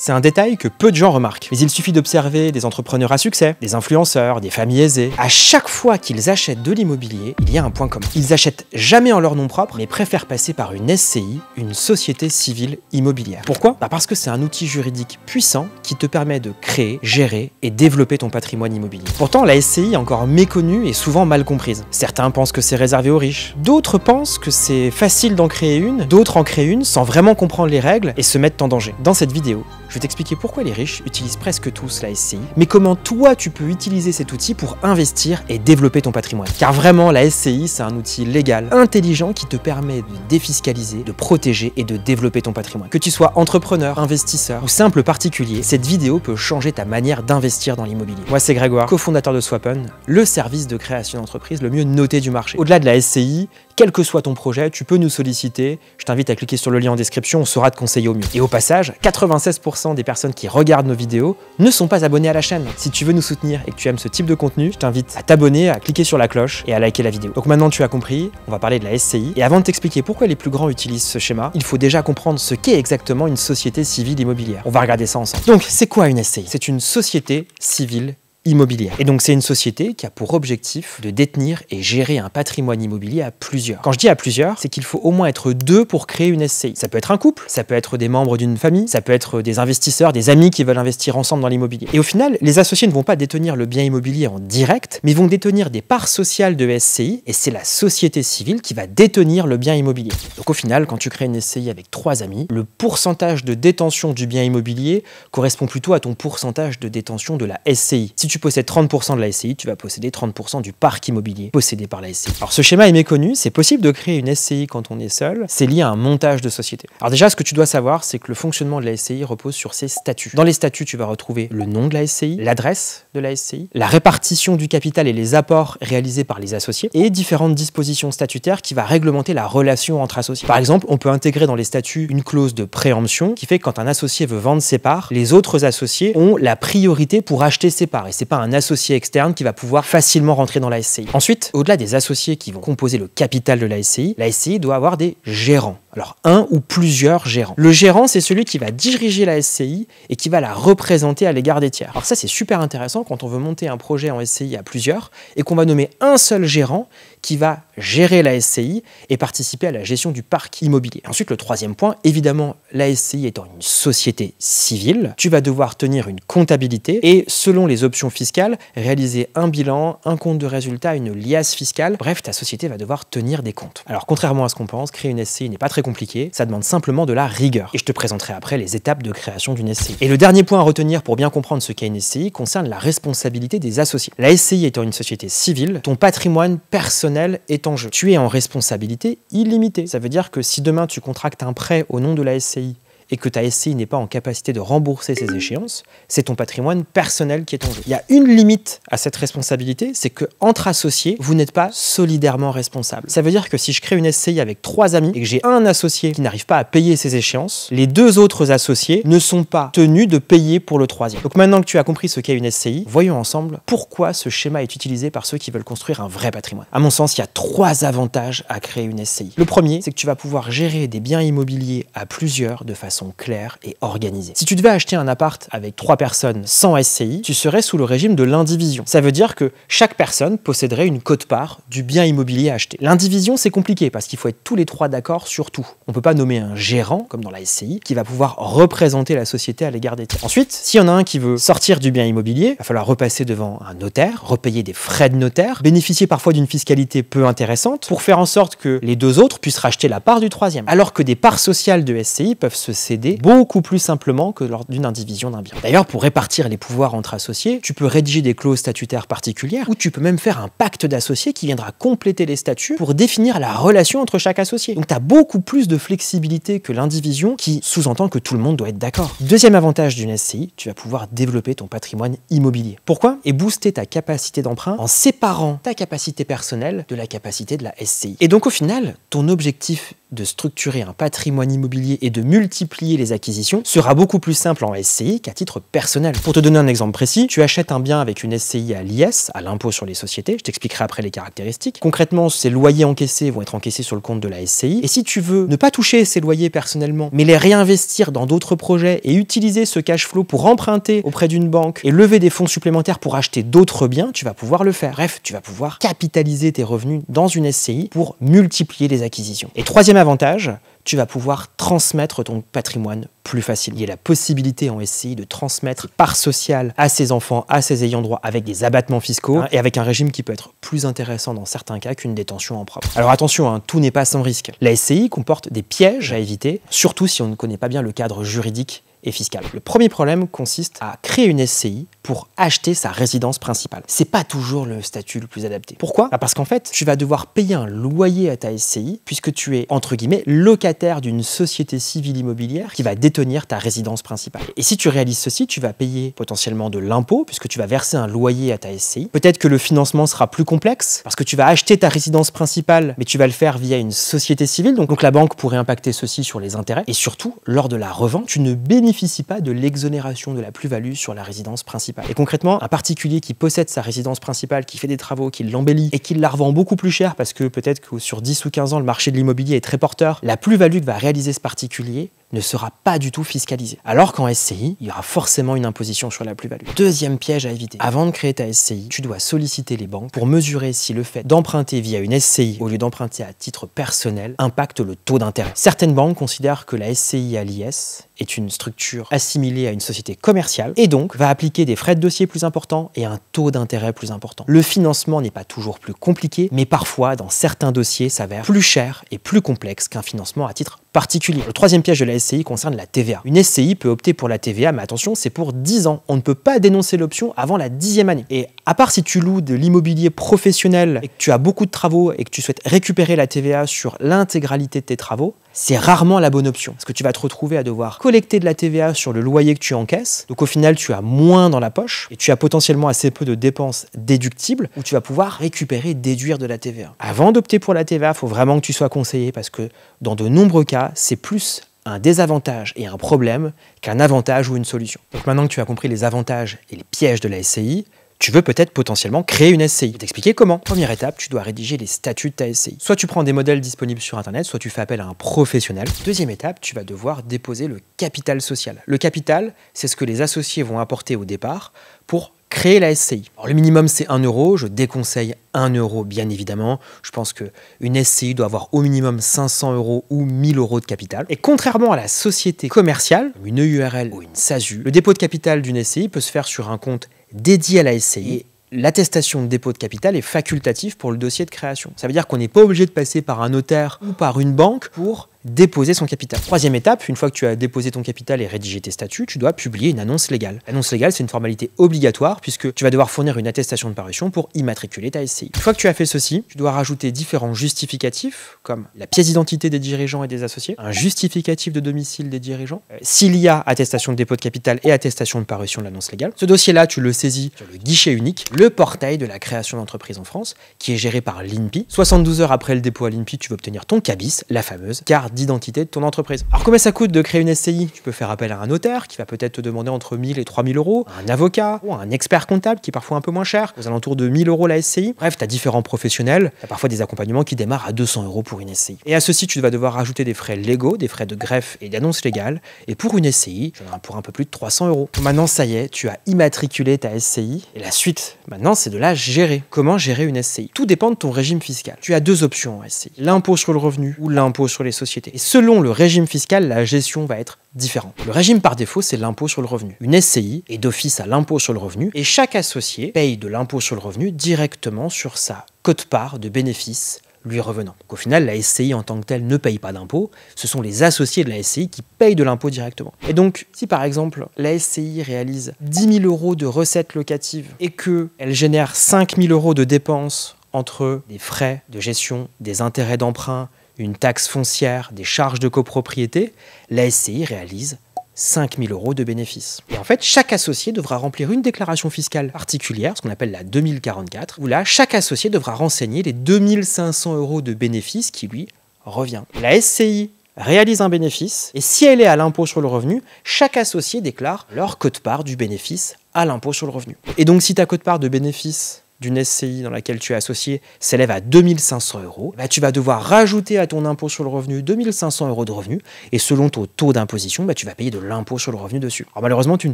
C'est un détail que peu de gens remarquent, mais il suffit d'observer des entrepreneurs à succès, des influenceurs, des familles aisées. À chaque fois qu'ils achètent de l'immobilier, il y a un point commun. Ils achètent jamais en leur nom propre, mais préfèrent passer par une SCI, une société civile immobilière. Pourquoi? Parce que c'est un outil juridique puissant qui te permet de créer, gérer et développer ton patrimoine immobilier. Pourtant, la SCI est encore méconnue et souvent mal comprise. Certains pensent que c'est réservé aux riches, d'autres pensent que c'est facile d'en créer une, d'autres en créent une sans vraiment comprendre les règles et se mettent en danger. Dans cette vidéo, je vais t'expliquer pourquoi les riches utilisent presque tous la SCI, mais comment toi tu peux utiliser cet outil pour investir et développer ton patrimoine. Car vraiment, la SCI, c'est un outil légal, intelligent qui te permet de défiscaliser, de protéger et de développer ton patrimoine. Que tu sois entrepreneur, investisseur ou simple particulier, cette vidéo peut changer ta manière d'investir dans l'immobilier. Moi, c'est Grégoire, cofondateur de Swap'n, le service de création d'entreprise le mieux noté du marché. Au-delà de la SCI, quel que soit ton projet, tu peux nous solliciter. Je t'invite à cliquer sur le lien en description, on saura te conseiller au mieux. Et au passage, 96% des personnes qui regardent nos vidéos ne sont pas abonnées à la chaîne. Si tu veux nous soutenir et que tu aimes ce type de contenu, je t'invite à t'abonner, à cliquer sur la cloche et à liker la vidéo. Donc maintenant tu as compris, on va parler de la SCI. Et avant de t'expliquer pourquoi les plus grands utilisent ce schéma, il faut déjà comprendre ce qu'est exactement une société civile immobilière. On va regarder ça ensemble. Donc c'est quoi une SCI? C'est une société civile immobilière. Et donc c'est une société qui a pour objectif de détenir et gérer un patrimoine immobilier à plusieurs. Quand je dis à plusieurs, c'est qu'il faut au moins être deux pour créer une SCI. Ça peut être un couple, ça peut être des membres d'une famille, ça peut être des investisseurs, des amis qui veulent investir ensemble dans l'immobilier. Et au final, les associés ne vont pas détenir le bien immobilier en direct, mais vont détenir des parts sociales de SCI et c'est la société civile qui va détenir le bien immobilier. Donc au final, quand tu crées une SCI avec 3 amis, le pourcentage de détention du bien immobilier correspond plutôt à ton pourcentage de détention de la SCI. Si tu possèdes 30% de la SCI, tu vas posséder 30% du parc immobilier possédé par la SCI. Alors ce schéma est méconnu, c'est possible de créer une SCI quand on est seul, c'est lié à un montage de société. Alors déjà, ce que tu dois savoir, c'est que le fonctionnement de la SCI repose sur ses statuts. Dans les statuts, tu vas retrouver le nom de la SCI, l'adresse de la SCI, la répartition du capital et les apports réalisés par les associés, et différentes dispositions statutaires qui va réglementer la relation entre associés. Par exemple, on peut intégrer dans les statuts une clause de préemption qui fait que quand un associé veut vendre ses parts, les autres associés ont la priorité pour acheter ses parts. Et c'est pas un associé externe qui va pouvoir facilement rentrer dans la SCI. Ensuite, au-delà des associés qui vont composer le capital de la SCI doit avoir des gérants. Alors, un ou plusieurs gérants. Le gérant, c'est celui qui va diriger la SCI et qui va la représenter à l'égard des tiers. Alors ça, c'est super intéressant quand on veut monter un projet en SCI à plusieurs et qu'on va nommer un seul gérant qui va gérer la SCI et participer à la gestion du parc immobilier. Ensuite, le troisième point, évidemment, la SCI étant une société civile, tu vas devoir tenir une comptabilité et, selon les options fiscales, réaliser un bilan, un compte de résultat, une liasse fiscale. Bref, ta société va devoir tenir des comptes. Alors, contrairement à ce qu'on pense, créer une SCI n'est pas très compliqué, ça demande simplement de la rigueur. Et je te présenterai après les étapes de création d'une SCI. Et le dernier point à retenir pour bien comprendre ce qu'est une SCI concerne la responsabilité des associés. La SCI étant une société civile, ton patrimoine personnel est en jeu. Tu es en responsabilité illimitée. Ça veut dire que si demain tu contractes un prêt au nom de la SCI et que ta SCI n'est pas en capacité de rembourser ses échéances, c'est ton patrimoine personnel qui est en jeu. Il y a une limite à cette responsabilité, c'est que entre associés, vous n'êtes pas solidairement responsable. Ça veut dire que si je crée une SCI avec 3 amis et que j'ai un associé qui n'arrive pas à payer ses échéances, les 2 autres associés ne sont pas tenus de payer pour le 3e. Donc maintenant que tu as compris ce qu'est une SCI, voyons ensemble pourquoi ce schéma est utilisé par ceux qui veulent construire un vrai patrimoine. À mon sens, il y a 3 avantages à créer une SCI. Le premier, c'est que tu vas pouvoir gérer des biens immobiliers à plusieurs de façon claire et organisée. Si tu devais acheter un appart avec 3 personnes sans SCI, tu serais sous le régime de l'indivision. Ça veut dire que chaque personne posséderait une quote-part du bien immobilier acheté. L'indivision, c'est compliqué parce qu'il faut être tous les 3 d'accord sur tout. On ne peut pas nommer un gérant, comme dans la SCI, qui va pouvoir représenter la société à l'égard des tiers. Ensuite, s'il y en a un qui veut sortir du bien immobilier, il va falloir repasser devant un notaire, repayer des frais de notaire, bénéficier parfois d'une fiscalité peu intéressante pour faire en sorte que les 2 autres puissent racheter la part du 3e. Alors que des parts sociales de SCI peuvent se céder beaucoup plus simplement que lors d'une indivision d'un bien. D'ailleurs, pour répartir les pouvoirs entre associés, tu peux rédiger des clauses statutaires particulières ou tu peux même faire un pacte d'associés qui viendra compléter les statuts pour définir la relation entre chaque associé. Donc tu as beaucoup plus de flexibilité que l'indivision qui sous-entend que tout le monde doit être d'accord. Deuxième avantage d'une SCI, tu vas pouvoir développer ton patrimoine immobilier. Pourquoi? Et booster ta capacité d'emprunt en séparant ta capacité personnelle de la capacité de la SCI. Et donc au final, ton objectif de structurer un patrimoine immobilier et de multiplier multiplier les acquisitions sera beaucoup plus simple en SCI qu'à titre personnel. Pour te donner un exemple précis, tu achètes un bien avec une SCI à l'IS, à l'impôt sur les sociétés, je t'expliquerai après les caractéristiques. Concrètement, ces loyers encaissés vont être encaissés sur le compte de la SCI, et si tu veux ne pas toucher ces loyers personnellement, mais les réinvestir dans d'autres projets et utiliser ce cash flow pour emprunter auprès d'une banque et lever des fonds supplémentaires pour acheter d'autres biens, tu vas pouvoir le faire. Bref, tu vas pouvoir capitaliser tes revenus dans une SCI pour multiplier les acquisitions. Et troisième avantage, tu vas pouvoir transmettre ton patrimoine plus facile. Il y a la possibilité en SCI de transmettre part sociale à ses enfants, à ses ayants droit, avec des abattements fiscaux et avec un régime qui peut être plus intéressant dans certains cas qu'une détention en propre. Alors attention, tout n'est pas sans risque. La SCI comporte des pièges à éviter, surtout si on ne connaît pas bien le cadre juridique et fiscal. Le premier problème consiste à créer une SCI pour acheter sa résidence principale. C'est pas toujours le statut le plus adapté. Pourquoi ? Parce qu'en fait, tu vas devoir payer un loyer à ta SCI puisque tu es, entre guillemets, locataire d'une société civile immobilière qui va détenir ta résidence principale. Et si tu réalises ceci, tu vas payer potentiellement de l'impôt puisque tu vas verser un loyer à ta SCI. Peut-être que le financement sera plus complexe parce que tu vas acheter ta résidence principale, mais tu vas le faire via une société civile. Donc la banque pourrait impacter ceci sur les intérêts. Et surtout, lors de la revente, tu ne bénéficie pas de l'exonération de la plus-value sur la résidence principale. Et concrètement, un particulier qui possède sa résidence principale, qui fait des travaux, qui l'embellit et qui la revend beaucoup plus cher parce que peut-être que sur 10 ou 15 ans, le marché de l'immobilier est très porteur, la plus-value que va réaliser ce particulier ne sera pas du tout fiscalisée. Alors qu'en SCI, il y aura forcément une imposition sur la plus-value. Deuxième piège à éviter. Avant de créer ta SCI, tu dois solliciter les banques pour mesurer si le fait d'emprunter via une SCI au lieu d'emprunter à titre personnel impacte le taux d'intérêt. Certaines banques considèrent que la SCI à l'IS est une structure assimilée à une société commerciale et donc va appliquer des frais de dossier plus importants et un taux d'intérêt plus important. Le financement n'est pas toujours plus compliqué, mais parfois, dans certains dossiers, s'avère plus cher et plus complexe qu'un financement à titre particulier. Le troisième piège de la SCI concerne la TVA. Une SCI peut opter pour la TVA, mais attention, c'est pour 10 ans. On ne peut pas dénoncer l'option avant la 10e année. Et à part si tu loues de l'immobilier professionnel et que tu as beaucoup de travaux et que tu souhaites récupérer la TVA sur l'intégralité de tes travaux, c'est rarement la bonne option. Parce que tu vas te retrouver à devoir collecter de la TVA sur le loyer que tu encaisses. Donc au final, tu as moins dans la poche et tu as potentiellement assez peu de dépenses déductibles où tu vas pouvoir récupérer et déduire de la TVA. Avant d'opter pour la TVA, il faut vraiment que tu sois conseillé parce que dans de nombreux cas, c'est plus un désavantage et un problème qu'un avantage ou une solution. Donc maintenant que tu as compris les avantages et les pièges de la SCI, tu veux peut-être potentiellement créer une SCI. Je vais t'expliquer comment. Première étape, tu dois rédiger les statuts de ta SCI. Soit tu prends des modèles disponibles sur Internet, soit tu fais appel à un professionnel. Deuxième étape, tu vas devoir déposer le capital social. Le capital, c'est ce que les associés vont apporter au départ pour créer la SCI. Alors, le minimum, c'est 1 €. Je déconseille 1 € bien évidemment. Je pense qu'une SCI doit avoir au minimum 500 € ou 1000 € de capital. Et contrairement à la société commerciale, comme une EURL ou une SASU, le dépôt de capital d'une SCI peut se faire sur un compte dédié à la SCI. Et l'attestation de dépôt de capital est facultative pour le dossier de création. Ça veut dire qu'on n'est pas obligé de passer par un notaire ou par une banque pour déposer son capital. Troisième étape, une fois que tu as déposé ton capital et rédigé tes statuts, tu dois publier une annonce légale. L'annonce légale, c'est une formalité obligatoire puisque tu vas devoir fournir une attestation de parution pour immatriculer ta SCI. Une fois que tu as fait ceci, tu dois rajouter différents justificatifs comme la pièce d'identité des dirigeants et des associés, un justificatif de domicile des dirigeants, s'il y a attestation de dépôt de capital et attestation de parution de l'annonce légale. Ce dossier-là, tu le saisis sur le guichet unique, le portail de la création d'entreprise en France, qui est géré par l'INPI. 72 heures après le dépôt à l'INPI, tu vas obtenir ton CABIS, la fameuse carte d'identité de ton entreprise. Alors combien ça coûte de créer une SCI? Tu peux faire appel à un notaire qui va peut-être te demander entre 1000 et 3000 €, un avocat ou un expert comptable qui est parfois un peu moins cher, aux alentours de 1000 € la SCI. Bref, tu as différents professionnels, tu as parfois des accompagnements qui démarrent à 200 € pour une SCI. Et à ceci, tu vas devoir rajouter des frais légaux, des frais de greffe et d'annonce légale. Et pour une SCI, j'en ai pour un peu plus de 300 €. Maintenant, ça y est, tu as immatriculé ta SCI. Et la suite, maintenant, c'est de la gérer. Comment gérer une SCI? Tout dépend de ton régime fiscal. Tu as deux options en SCI, l'impôt sur le revenu ou l'impôt sur les sociétés. Et selon le régime fiscal, la gestion va être différente. Le régime par défaut, c'est l'impôt sur le revenu. Une SCI est d'office à l'impôt sur le revenu et chaque associé paye de l'impôt sur le revenu directement sur sa quote-part de bénéfices lui revenant. Donc au final, la SCI en tant que telle ne paye pas d'impôt, ce sont les associés de la SCI qui payent de l'impôt directement. Et donc, si par exemple, la SCI réalise 10 000 € de recettes locatives et qu'elle génère 5 000 € de dépenses entre des frais de gestion, des intérêts d'emprunt, une taxe foncière, des charges de copropriété, la SCI réalise 5 000 € de bénéfices. Et en fait, chaque associé devra remplir une déclaration fiscale particulière, ce qu'on appelle la 2044, où là, chaque associé devra renseigner les 2500 € de bénéfices qui lui revient. La SCI réalise un bénéfice et si elle est à l'impôt sur le revenu, chaque associé déclare leur quote-part du bénéfice à l'impôt sur le revenu. Et donc si ta quote-part de bénéfice d'une SCI dans laquelle tu es associé s'élève à 2500 €, bah, tu vas devoir rajouter à ton impôt sur le revenu 2500 € de revenus et selon ton taux d'imposition, bah, tu vas payer de l'impôt sur le revenu dessus. Alors malheureusement, tu ne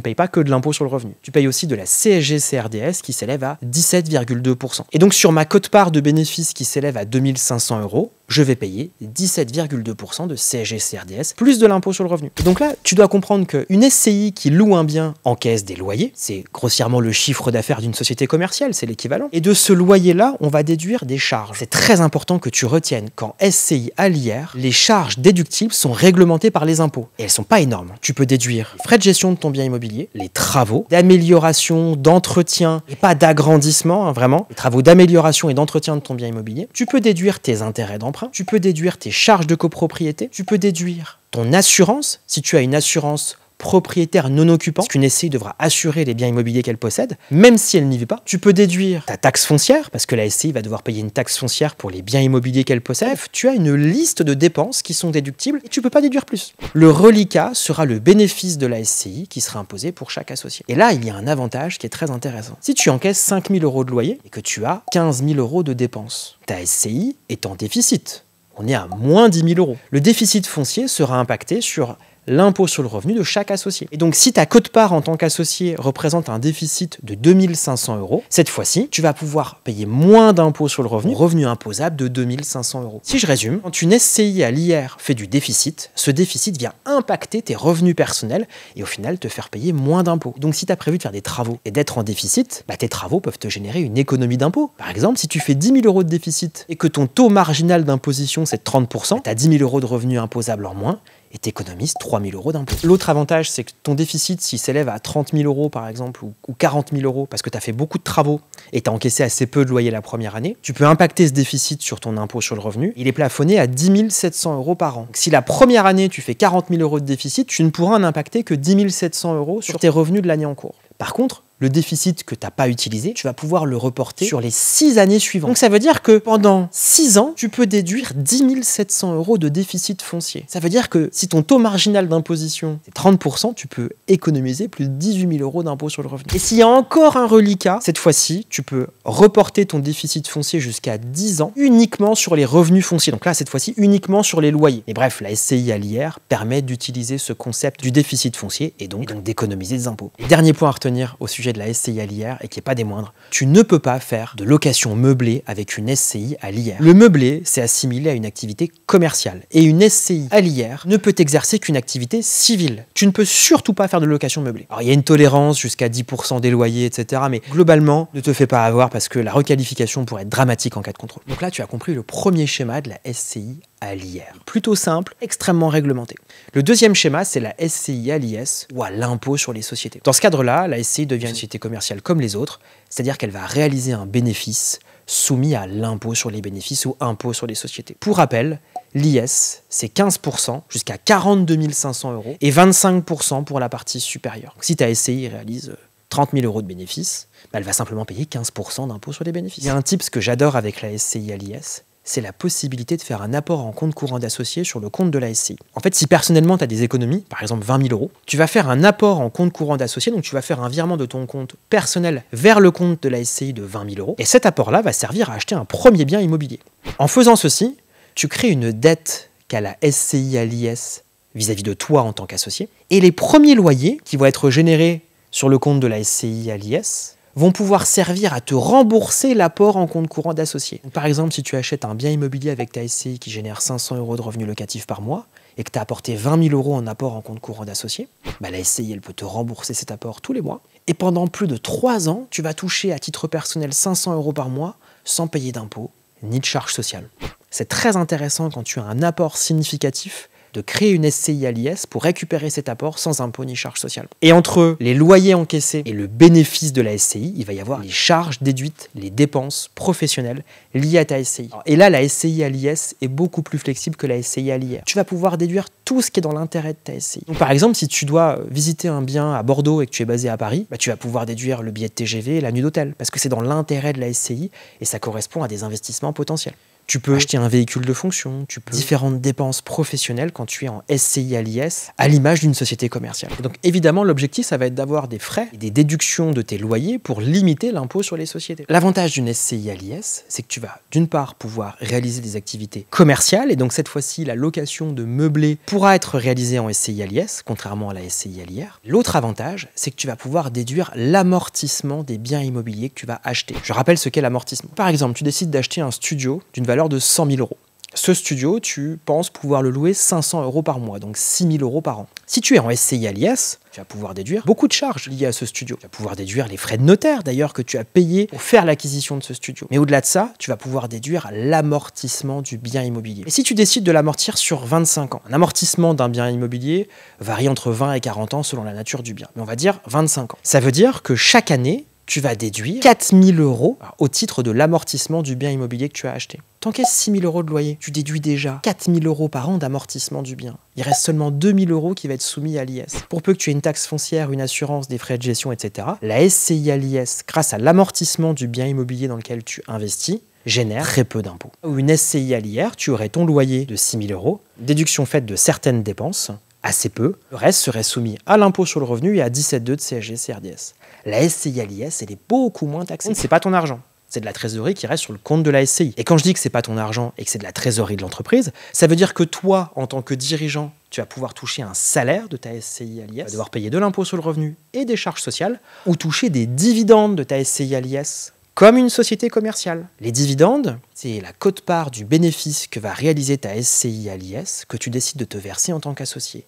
payes pas que de l'impôt sur le revenu. Tu payes aussi de la CSG-CRDS qui s'élève à 17,2%. Et donc sur ma quote-part de bénéfice qui s'élève à 2500 €, je vais payer 17,2% de CSG-CRDS plus de l'impôt sur le revenu. Et donc là, tu dois comprendre qu'une SCI qui loue un bien encaisse des loyers, c'est grossièrement le chiffre d'affaires d'une société commerciale, c'est l'équivalent. Et de ce loyer-là, on va déduire des charges. C'est très important que tu retiennes qu'en SCI à l'IR, les charges déductibles sont réglementées par les impôts. Et elles sont pas énormes. Tu peux déduire les frais de gestion de ton bien immobilier, les travaux d'amélioration, d'entretien, et pas d'agrandissement, hein, vraiment, les travaux d'amélioration et d'entretien de ton bien immobilier. Tu peux déduire tes intérêts d'emprunt. Tu peux déduire tes charges de copropriété, tu peux déduire ton assurance, si tu as une assurance propriétaire non occupant, parce qu'une SCI devra assurer les biens immobiliers qu'elle possède, même si elle n'y vit pas. Tu peux déduire ta taxe foncière, parce que la SCI va devoir payer une taxe foncière pour les biens immobiliers qu'elle possède. Bref, tu as une liste de dépenses qui sont déductibles et tu peux pas déduire plus. Le reliquat sera le bénéfice de la SCI qui sera imposé pour chaque associé. Et là, il y a un avantage qui est très intéressant. Si tu encaisses 5000 € de loyer et que tu as 15 000 € de dépenses, ta SCI est en déficit. On est à moins 10 000 €. Le déficit foncier sera impacté sur l'impôt sur le revenu de chaque associé. Et donc, si ta quote-part en tant qu'associé représente un déficit de 2500 €, cette fois-ci, tu vas pouvoir payer moins d'impôt sur le revenu imposable de 2500 €. Si je résume, quand une SCI à l'IR fait du déficit, ce déficit vient impacter tes revenus personnels et au final te faire payer moins d'impôts. Donc, si tu as prévu de faire des travaux et d'être en déficit, bah, tes travaux peuvent te générer une économie d'impôt. Par exemple, si tu fais 10 000 € de déficit et que ton taux marginal d'imposition c'est 30%, tu as 10 000 € de revenus imposables en moins et t'économises 3 000 € d'impôts. L'autre avantage, c'est que ton déficit, s'il s'élève à 30 000 € par exemple, ou 40 000 € parce que tu as fait beaucoup de travaux et tu as encaissé assez peu de loyer la première année, tu peux impacter ce déficit sur ton impôt sur le revenu. Il est plafonné à 10 700 € par an. Donc, si la première année, tu fais 40 000 € de déficit, tu ne pourras en impacter que 10 700 € sur tes revenus de l'année en cours. Par contre, le déficit que tu n'as pas utilisé, tu vas pouvoir le reporter sur les 6 années suivantes. Donc ça veut dire que pendant 6 ans, tu peux déduire 10 700 € de déficit foncier. Ça veut dire que si ton taux marginal d'imposition est 30%, tu peux économiser plus de 18 000 € d'impôt sur le revenu. Et s'il y a encore un reliquat, cette fois-ci, tu peux reporter ton déficit foncier jusqu'à 10 ans uniquement sur les revenus fonciers. Donc là, cette fois-ci, uniquement sur les loyers. Et bref, la SCI à l'IR permet d'utiliser ce concept du déficit foncier et donc d'économiser des impôts. Et dernier point à retenir au sujet de la SCI à l'IR et qui n'est pas des moindres, tu ne peux pas faire de location meublée avec une SCI à l'IR. Le meublé, c'est assimilé à une activité commerciale et une SCI à l'IR ne peut exercer qu'une activité civile. Tu ne peux surtout pas faire de location meublée. Alors il y a une tolérance jusqu'à 10% des loyers, etc. Mais globalement, ne te fais pas avoir parce que la requalification pourrait être dramatique en cas de contrôle. Donc là, tu as compris le premier schéma de la SCI à l'IR. Plutôt simple, extrêmement réglementé. Le deuxième schéma, c'est la SCI à l'IS ou à l'impôt sur les sociétés. Dans ce cadre-là, la SCI devient une société commerciale comme les autres, c'est-à-dire qu'elle va réaliser un bénéfice soumis à l'impôt sur les bénéfices ou impôt sur les sociétés. Pour rappel, l'IS, c'est 15% jusqu'à 42 500 € et 25% pour la partie supérieure. Donc, si ta SCI réalise 30 000 € de bénéfices, bah, elle va simplement payer 15% d'impôt sur les bénéfices. Il y a un tips que j'adore avec la SCI à l'IS, c'est la possibilité de faire un apport en compte courant d'associé sur le compte de la SCI. En fait, si personnellement tu as des économies, par exemple 20 000 €, tu vas faire un apport en compte courant d'associé, donc tu vas faire un virement de ton compte personnel vers le compte de la SCI de 20 000 €, et cet apport-là va servir à acheter un premier bien immobilier. En faisant ceci, tu crées une dette qu'a la SCI à l'IS vis-à-vis de toi en tant qu'associé, et les premiers loyers qui vont être générés sur le compte de la SCI à l'IS vont pouvoir servir à te rembourser l'apport en compte courant d'associé. Par exemple, si tu achètes un bien immobilier avec ta SCI qui génère 500 € de revenus locatifs par mois et que tu as apporté 20 000 € en apport en compte courant d'associé, bah la SCI, elle peut te rembourser cet apport tous les mois. Et pendant plus de 3 ans, tu vas toucher à titre personnel 500 € par mois sans payer d'impôts ni de charges sociales. C'est très intéressant quand tu as un apport significatif de créer une SCI à l'IS pour récupérer cet apport sans impôt ni charges sociales. Et entre les loyers encaissés et le bénéfice de la SCI, il va y avoir les charges déduites, les dépenses professionnelles liées à ta SCI. Et là, la SCI à l'IS est beaucoup plus flexible que la SCI à l'IR. Tu vas pouvoir déduire tout ce qui est dans l'intérêt de ta SCI. Donc, par exemple, si tu dois visiter un bien à Bordeaux et que tu es basé à Paris, bah, tu vas pouvoir déduire le billet de TGV et la nuit d'hôtel, parce que c'est dans l'intérêt de la SCI et ça correspond à des investissements potentiels. Tu peux acheter un véhicule de fonction, tu peux différentes dépenses professionnelles quand tu es en SCI à l'IS, à l'image d'une société commerciale. Et donc évidemment, l'objectif, ça va être d'avoir des frais et des déductions de tes loyers pour limiter l'impôt sur les sociétés. L'avantage d'une SCI à l'IS, c'est que tu vas d'une part pouvoir réaliser des activités commerciales, et donc cette fois-ci, la location de meublés pourra être réalisée en SCI à l'IS, contrairement à la SCI à l'IR. L'autre avantage, c'est que tu vas pouvoir déduire l'amortissement des biens immobiliers que tu vas acheter. Je rappelle ce qu'est l'amortissement. Par exemple, tu décides d'acheter un studio d'une valeur de 100 000 euros. Ce studio, tu penses pouvoir le louer 500 euros par mois, donc 6 000 euros par an. Si tu es en SCI à l'IS, tu vas pouvoir déduire beaucoup de charges liées à ce studio. Tu vas pouvoir déduire les frais de notaire, d'ailleurs, que tu as payés pour faire l'acquisition de ce studio. Mais au-delà de ça, tu vas pouvoir déduire l'amortissement du bien immobilier. Et si tu décides de l'amortir sur 25 ans, un amortissement d'un bien immobilier varie entre 20 et 40 ans selon la nature du bien. Mais on va dire 25 ans. Ça veut dire que chaque année, tu vas déduire 4 000 euros au titre de l'amortissement du bien immobilier que tu as acheté. T'encaisses 6 000 euros de loyer, tu déduis déjà 4 000 euros par an d'amortissement du bien. Il reste seulement 2 000 euros qui va être soumis à l'IS. Pour peu que tu aies une taxe foncière, une assurance, des frais de gestion, etc., la SCI à l'IS, grâce à l'amortissement du bien immobilier dans lequel tu investis, génère très peu d'impôts. Ou une SCI à l'IR, tu aurais ton loyer de 6 000 euros, déduction faite de certaines dépenses, assez peu, le reste serait soumis à l'impôt sur le revenu et à 17,2 de CSG-CRDS. La SCI à l'IS, elle est beaucoup moins taxée. C'est pas ton argent, c'est de la trésorerie qui reste sur le compte de la SCI. Et quand je dis que c'est pas ton argent et que c'est de la trésorerie de l'entreprise, ça veut dire que toi, en tant que dirigeant, tu vas pouvoir toucher un salaire de ta SCI à l'IS, tu vas devoir payer de l'impôt sur le revenu et des charges sociales, ou toucher des dividendes de ta SCI à l'IS, comme une société commerciale. Les dividendes, c'est la quote-part du bénéfice que va réaliser ta SCI à l'IS que tu décides de te verser en tant qu'associé.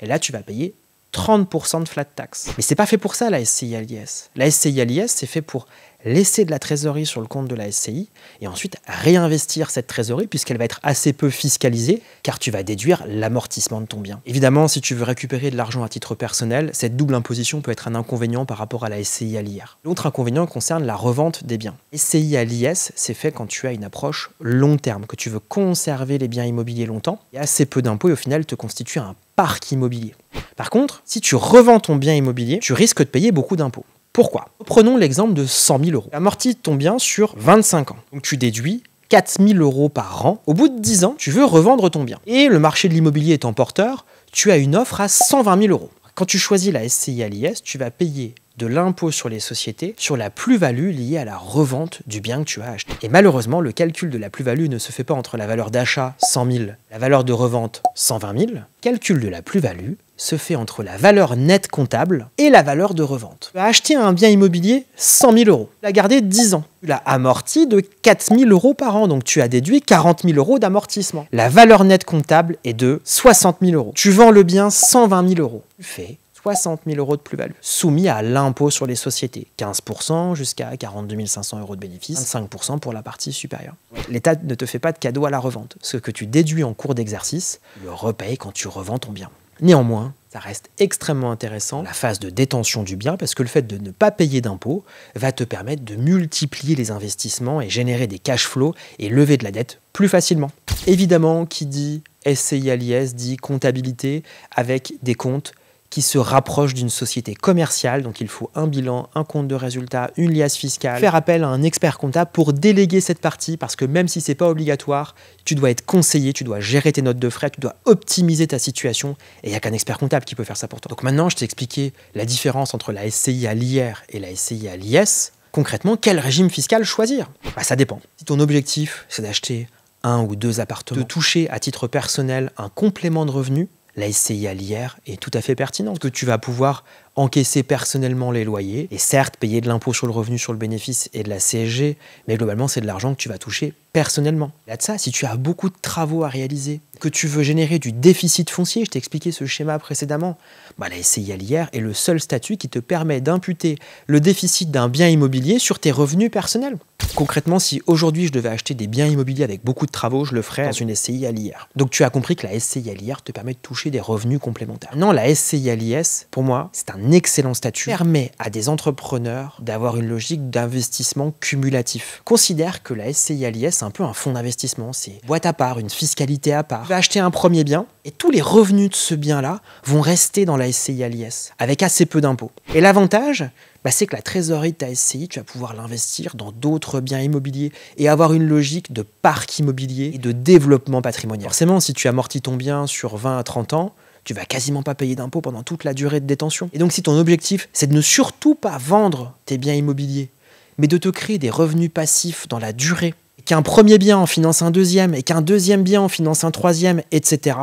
Et là, tu vas payer 30% de flat tax. Mais c'est pas fait pour ça, la SCI à l'IS. La SCI à l'IS, c'est fait pour laisser de la trésorerie sur le compte de la SCI et ensuite réinvestir cette trésorerie puisqu'elle va être assez peu fiscalisée car tu vas déduire l'amortissement de ton bien. Évidemment, si tu veux récupérer de l'argent à titre personnel, cette double imposition peut être un inconvénient par rapport à la SCI à l'IR. L'autre inconvénient concerne la revente des biens. SCI à l'IS, c'est fait quand tu as une approche long terme, que tu veux conserver les biens immobiliers longtemps et assez peu d'impôts et au final te constitue un parc immobilier. Par contre, si tu revends ton bien immobilier, tu risques de payer beaucoup d'impôts. Pourquoi? Prenons l'exemple de 100 000 euros. Tu amortis ton bien sur 25 ans. Donc tu déduis 4 000 euros par an. Au bout de 10 ans, tu veux revendre ton bien. Et le marché de l'immobilier étant porteur, tu as une offre à 120 000 euros. Quand tu choisis la SCI à l'IS, tu vas payer de l'impôt sur les sociétés sur la plus-value liée à la revente du bien que tu as acheté. Et malheureusement, le calcul de la plus-value ne se fait pas entre la valeur d'achat 100 000, la valeur de revente 120 000. Le calcul de la plus-value se fait entre la valeur nette comptable et la valeur de revente. Tu as acheté un bien immobilier 100 000 euros. Tu l'as gardé 10 ans. Tu l'as amorti de 4 000 euros par an, donc tu as déduit 40 000 euros d'amortissement. La valeur nette comptable est de 60 000 euros. Tu vends le bien 120 000 euros. Tu fais 60 000 euros de plus-value, soumis à l'impôt sur les sociétés. 15% jusqu'à 42 500 euros de bénéfice, 25% pour la partie supérieure. L'État ne te fait pas de cadeau à la revente. Ce que tu déduis en cours d'exercice, le repaye quand tu revends ton bien. Néanmoins, ça reste extrêmement intéressant, la phase de détention du bien, parce que le fait de ne pas payer d'impôts va te permettre de multiplier les investissements et générer des cash flows et lever de la dette plus facilement. Évidemment, qui dit SCI à l'IS dit comptabilité avec des comptes qui se rapproche d'une société commerciale, donc il faut un bilan, un compte de résultat, une liasse fiscale, faire appel à un expert comptable pour déléguer cette partie, parce que même si c'est pas obligatoire, tu dois être conseillé, tu dois gérer tes notes de frais, tu dois optimiser ta situation, et il n'y a qu'un expert comptable qui peut faire ça pour toi. Donc maintenant, je t'ai expliqué la différence entre la SCI à l'IR et la SCI à l'IS. Concrètement, quel régime fiscal choisir? Ça dépend. Si ton objectif, c'est d'acheter 1 ou 2 appartements, de toucher à titre personnel un complément de revenu, la SCI à l'IR est tout à fait pertinente, que tu vas pouvoir encaisser personnellement les loyers et certes payer de l'impôt sur le revenu sur le bénéfice et de la CSG, mais globalement c'est de l'argent que tu vas toucher personnellement. Là de ça, si tu as beaucoup de travaux à réaliser, que tu veux générer du déficit foncier, je t'ai expliqué ce schéma précédemment, la SCI à l'IR est le seul statut qui te permet d'imputer le déficit d'un bien immobilier sur tes revenus personnels. Concrètement, si aujourd'hui je devais acheter des biens immobiliers avec beaucoup de travaux, je le ferais dans une SCI à l'IR. Donc tu as compris que la SCI à l'IR te permet de toucher des revenus complémentaires. Non, la SCI à l'IS, pour moi, c'est un un excellent statut, permet à des entrepreneurs d'avoir une logique d'investissement cumulatif. Considère que la SCI à l'IS, c'est un peu un fonds d'investissement, c'est une boîte à part, une fiscalité à part. Tu vas acheter un premier bien, et tous les revenus de ce bien-là vont rester dans la SCI à l'IS, avec assez peu d'impôts. Et l'avantage, c'est que la trésorerie de ta SCI, tu vas pouvoir l'investir dans d'autres biens immobiliers et avoir une logique de parc immobilier et de développement patrimonial. Forcément, si tu amortis ton bien sur 20 à 30 ans, tu vas quasiment pas payer d'impôts pendant toute la durée de détention. Et donc si ton objectif, c'est de ne surtout pas vendre tes biens immobiliers, mais de te créer des revenus passifs dans la durée, et qu'un premier bien en finance un deuxième, et qu'un deuxième bien en finance un troisième, etc.,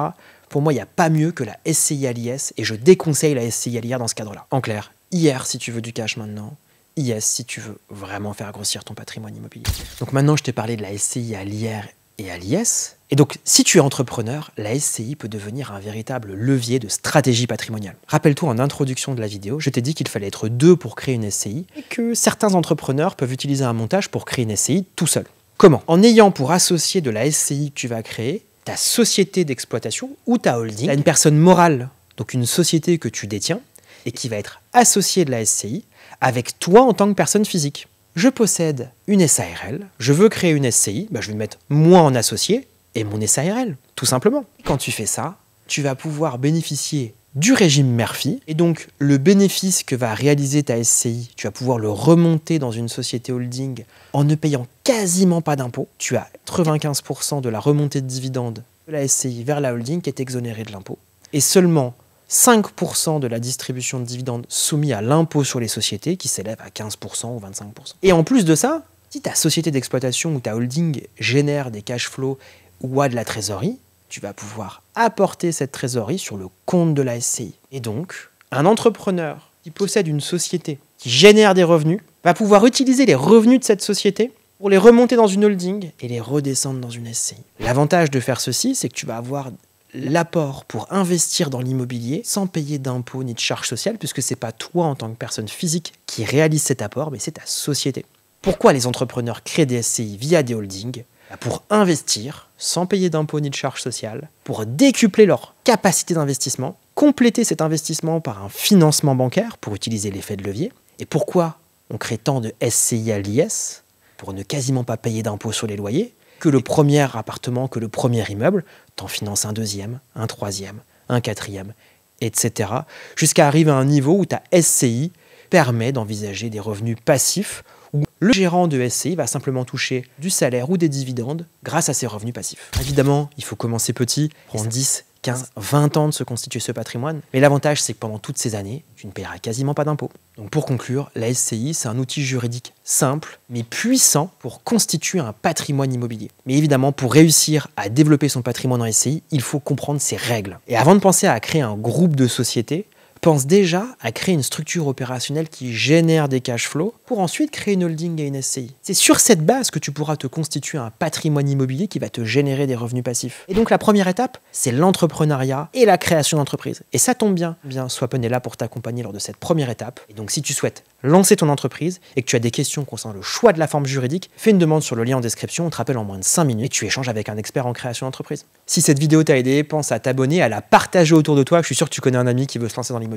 pour moi, il n'y a pas mieux que la SCI à l'IS, et je déconseille la SCI à l'IR dans ce cadre-là. En clair, IR si tu veux du cash maintenant, IS si tu veux vraiment faire grossir ton patrimoine immobilier. Donc maintenant, je t'ai parlé de la SCI à l'IR et à l'IS. Et donc, si tu es entrepreneur, la SCI peut devenir un véritable levier de stratégie patrimoniale. Rappelle-toi, en introduction de la vidéo, je t'ai dit qu'il fallait être 2 pour créer une SCI et que certains entrepreneurs peuvent utiliser un montage pour créer une SCI tout seul. Comment? En ayant pour associé de la SCI que tu vas créer ta société d'exploitation ou ta holding. Tu as une personne morale, donc une société que tu détiens, et qui va être associée de la SCI avec toi en tant que personne physique. Je possède une SARL, je veux créer une SCI, je vais mettre moi en associé et mon SARL, tout simplement. Quand tu fais ça, tu vas pouvoir bénéficier du régime Murphy, et donc le bénéfice que va réaliser ta SCI, tu vas pouvoir le remonter dans une société holding en ne payant quasiment pas d'impôts. Tu as 95% de la remontée de dividendes de la SCI vers la holding qui est exonérée de l'impôt, et seulement 5% de la distribution de dividendes soumis à l'impôt sur les sociétés qui s'élève à 15% ou 25%. Et en plus de ça, si ta société d'exploitation ou ta holding génère des cash flows ou a de la trésorerie, tu vas pouvoir apporter cette trésorerie sur le compte de la SCI. Et donc, un entrepreneur qui possède une société qui génère des revenus va pouvoir utiliser les revenus de cette société pour les remonter dans une holding et les redescendre dans une SCI. L'avantage de faire ceci, c'est que tu vas avoir l'apport pour investir dans l'immobilier sans payer d'impôts ni de charges sociales, puisque ce n'est pas toi en tant que personne physique qui réalise cet apport, mais c'est ta société. Pourquoi les entrepreneurs créent des SCI via des holdings? Pour investir sans payer d'impôts ni de charges sociales, pour décupler leur capacité d'investissement, compléter cet investissement par un financement bancaire pour utiliser l'effet de levier. Et pourquoi on crée tant de SCI à l'IS? Pour ne quasiment pas payer d'impôts sur les loyers, que le premier appartement, que le premier immeuble, t'en finances un deuxième, un troisième, un quatrième, etc. Jusqu'à arriver à un niveau où ta SCI permet d'envisager des revenus passifs, où le gérant de SCI va simplement toucher du salaire ou des dividendes grâce à ses revenus passifs. Évidemment, il faut commencer petit, prendre 10, 15, 20 ans de se constituer ce patrimoine. Mais l'avantage, c'est que pendant toutes ces années, tu ne paieras quasiment pas d'impôts. Donc pour conclure, la SCI, c'est un outil juridique simple, mais puissant pour constituer un patrimoine immobilier. Mais évidemment, pour réussir à développer son patrimoine en SCI, il faut comprendre ses règles. Et avant de penser à créer un groupe de sociétés, pense déjà à créer une structure opérationnelle qui génère des cash flows pour ensuite créer une holding et une SCI. C'est sur cette base que tu pourras te constituer un patrimoine immobilier qui va te générer des revenus passifs. Et donc la première étape, c'est l'entrepreneuriat et la création d'entreprise. Et ça tombe bien, Swap'n est là pour t'accompagner lors de cette première étape. Et donc si tu souhaites lancer ton entreprise et que tu as des questions concernant le choix de la forme juridique, fais une demande sur le lien en description, on te rappelle en moins de 5 minutes et tu échanges avec un expert en création d'entreprise. Si cette vidéo t'a aidé, pense à t'abonner, à la partager autour de toi. Je suis sûr que tu connais un ami qui veut se lancer dans l'immobilier.